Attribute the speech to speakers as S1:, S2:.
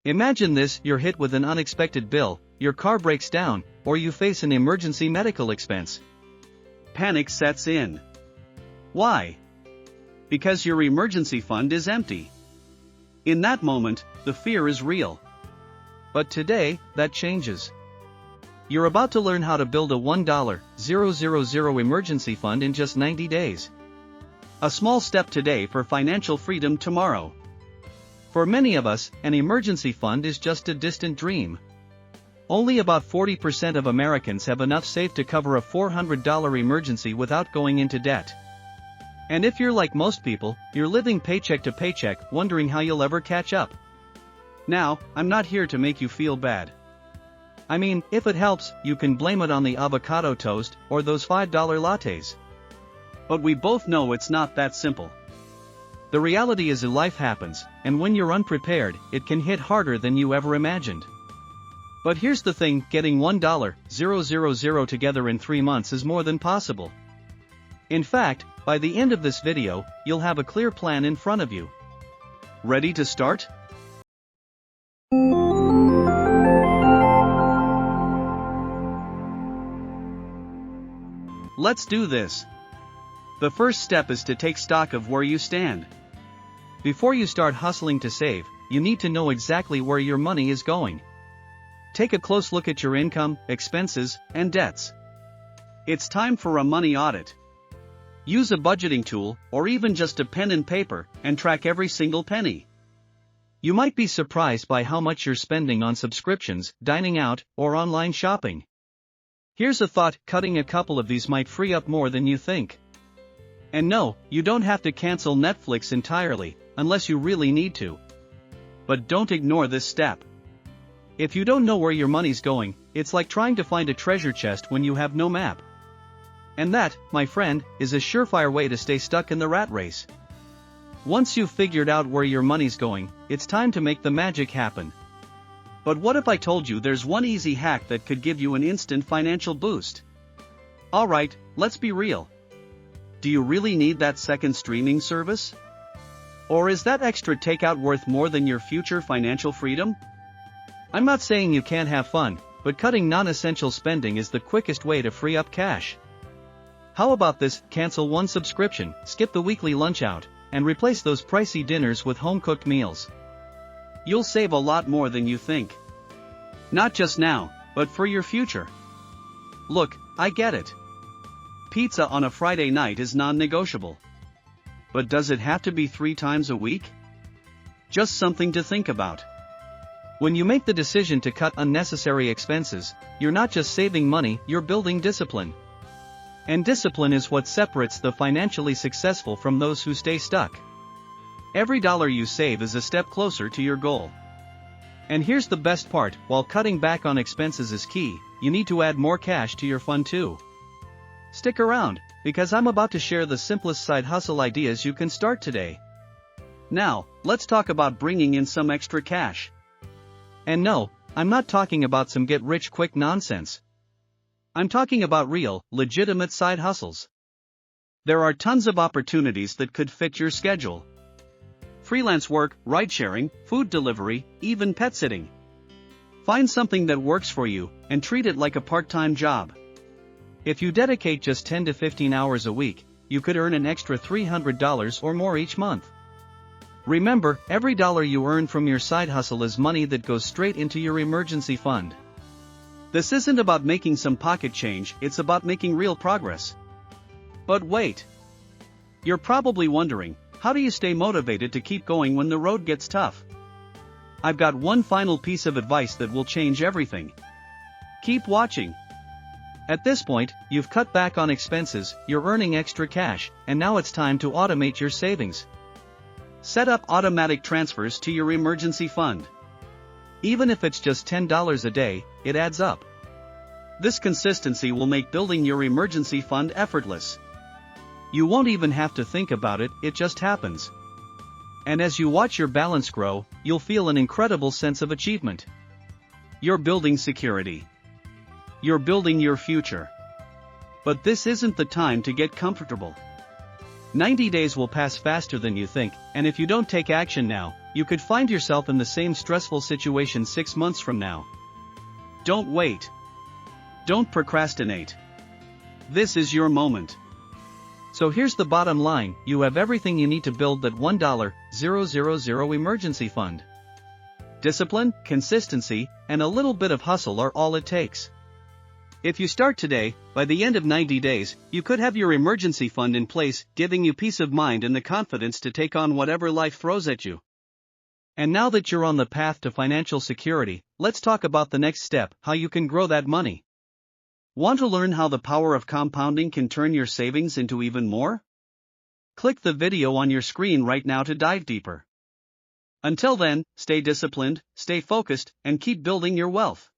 S1: Imagine this: you're hit with an unexpected bill, your car breaks down, or you face an emergency medical expense.
S2: Panic sets in. Why? Because your emergency fund is empty. In that moment, the fear is real.
S1: But today, that changes. You're about to learn how to build a $1,000 emergency fund in just 90 days.
S2: A small step today for financial freedom tomorrow.
S1: For many of us, an emergency fund is just a distant dream. Only about 40% of Americans have enough saved to cover a $400 emergency without going into debt. And if you're like most people, you're living paycheck to paycheck, wondering how you'll ever catch up.
S2: Now, I'm not here to make you feel bad.
S1: I mean, if it helps, you can blame it on the avocado toast or those $5 lattes.
S2: But we both know it's not that simple.
S1: The reality is life happens, and when you're unprepared, it can hit harder than you ever imagined. But here's the thing: getting $1,000 together in 3 months is more than possible. In fact, by the end of this video, you'll have a clear plan in front of you.
S2: Ready to start? Let's do this. The first step is to take stock of where you stand.
S1: Before you start hustling to save, you need to know exactly where your money is going. Take a close look at your income, expenses, and debts.
S2: It's time for a money audit. Use a budgeting tool, or even just a pen and paper, and track every single penny.
S1: You might be surprised by how much you're spending on subscriptions, dining out, or online shopping. Here's a thought: cutting a couple of these might free up more than you think. And no, you don't have to cancel Netflix entirely, unless you really need to.
S2: But don't ignore this step.
S1: If you don't know where your money's going, it's like trying to find a treasure chest when you have no map. And that, my friend, is a surefire way to stay stuck in the rat race. Once you've figured out where your money's going, it's time to make the magic happen.
S2: But what if I told you there's one easy hack that could give you an instant financial boost? Alright, let's be real. Do you really need that second streaming service? Or is that extra takeout worth more than your future financial freedom?
S1: I'm not saying you can't have fun, but cutting non-essential spending is the quickest way to free up cash. How about this: cancel one subscription, skip the weekly lunch out, and replace those pricey dinners with home-cooked meals.
S2: You'll save a lot more than you think. Not just now, but for your future. Look, I get it. Pizza on a Friday night is non-negotiable. But does it have to be 3 times a week? Just something to think about.
S1: When you make the decision to cut unnecessary expenses, you're not just saving money, you're building discipline. And discipline is what separates the financially successful from those who stay stuck. Every dollar you save is a step closer to your goal. And here's the best part: while cutting back on expenses is key, you need to add more cash to your fund too. Stick around, because I'm about to share the simplest side hustle ideas you can start today.
S2: Now, let's talk about bringing in some extra cash.
S1: And no, I'm not talking about some get-rich-quick nonsense. I'm talking about real, legitimate side hustles.
S2: There are tons of opportunities that could fit your schedule. Freelance work, ride-sharing, food delivery, even pet sitting. Find something that works for you, and treat it like a part-time job.
S1: If you dedicate just 10 to 15 hours a week, you could earn an extra $300 or more each month. Remember, every dollar you earn from your side hustle is money that goes straight into your emergency fund.
S2: This isn't about making some pocket change, it's about making real progress. But wait. You're probably wondering, how do you stay motivated to keep going when the road gets tough? I've got one final piece of advice that will change everything. Keep watching.
S1: At this point, you've cut back on expenses, you're earning extra cash, and now it's time to automate your savings.
S2: Set up automatic transfers to your emergency fund.
S1: Even if it's just $10 a day, it adds up.
S2: This consistency will make building your emergency fund effortless.
S1: You won't even have to think about it, it just happens. And as you watch your balance grow, you'll feel an incredible sense of achievement.
S2: You're building security. You're building your future. But this isn't the time to get comfortable.
S1: 90 days will pass faster than you think, and if you don't take action now, you could find yourself in the same stressful situation 6 months from now.
S2: Don't wait. Don't procrastinate. This is your moment.
S1: So here's the bottom line, you have everything you need to build that $1,000 emergency fund. Discipline, consistency, and a little bit of hustle are all it takes.
S2: If you start today, by the end of 90 days, you could have your emergency fund in place, giving you peace of mind and the confidence to take on whatever life throws at you.
S1: And now that you're on the path to financial security, let's talk about the next step, how you can grow that money.
S2: Want to learn how the power of compounding can turn your savings into even more? Click the video on your screen right now to dive deeper. Until then, stay disciplined, stay focused, and keep building your wealth.